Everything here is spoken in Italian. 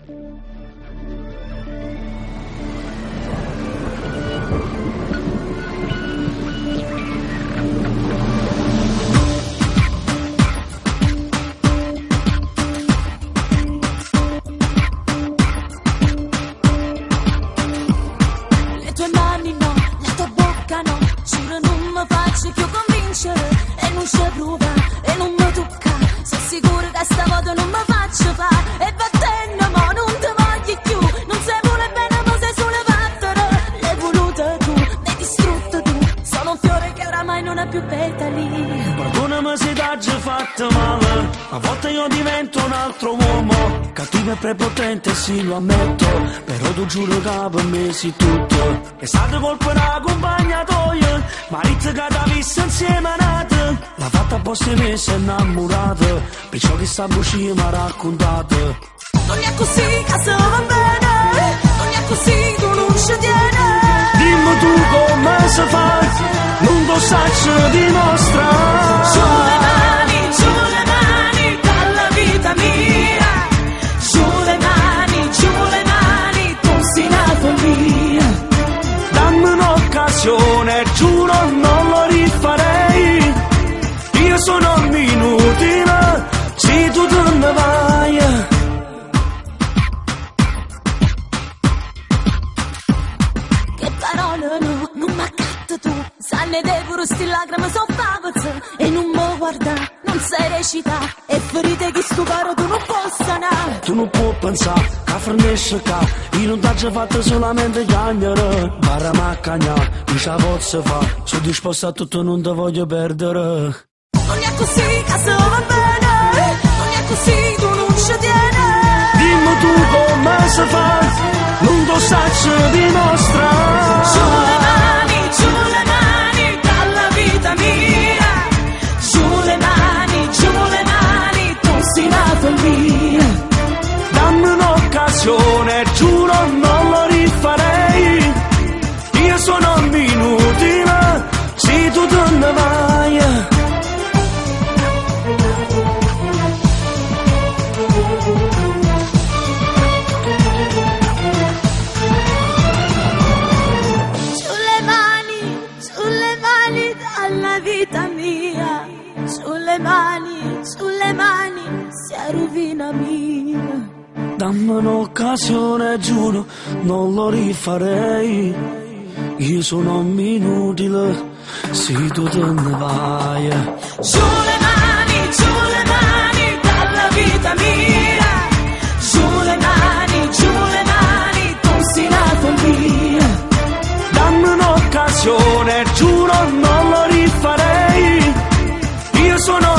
Le tue mani no, la tua bocca no, giuro non mi faccio più convincere e non ci prova e non mi tocca, sono sicura che stavolta non mi faccio fare e va bene ma non ti voglio più, non sei vuole bene ma sei solo vattene, l'hai voluta tu, l'hai distrutto tu, sono un fiore che oramai non ha più petali. Perdonami se t'ha già fatto male, a volte io divento un altro uomo, cattivo e prepotente sì lo ammetto, però tu giuro che per me sei tutto, è stata colpa da accompagnatoia, marito che t'ha visto insieme a nata, l'ha fatta apposta e mi sei innamorata, perciò che sta voce mi ha raccontato. Non è così che se va bene, non è così tu non ci tieni. Dimmi tu come si fa, non lo saccio dimostrare. Giù le mani dalla vita mia, giù le mani, tu sei una follia. Dammi un'occasione, giuro non lo rifarei, io sono inutile, se tu te ne vai. Che parole no, non m'accatto tu, sanne dei pure sti lacrime so pavazze, e non mi guarda, non sai recita, e ferite che sto caro tu non possa na. Tu non puoi pensare che fornisce qua, io non t'ho fatto solamente chiamare, barra maccagna, non ce la posso fare, sono disposto a tutto, non ti voglio perdere. Non è così che se va bene, non è così tu non ci tieni. Dimmi tu come si fa, non lo saccio dimostrare. Giù le mani dalla vita mia, giù le mani, tu sei una follia. Dammi un'occasione, giuro non lo rifarei, io sono inutile, se tu te ne vai. Sulle mani dalla vita mia, sulle mani, sia rovina mia. Dammi un'occasione, giuro, non lo rifarei, io sono inutile, se tu te ne vai. Giù le mani dalla vita mia, giù le mani, tu sei una follia. Dammi un'occasione, giuro non lo rifarei, io sono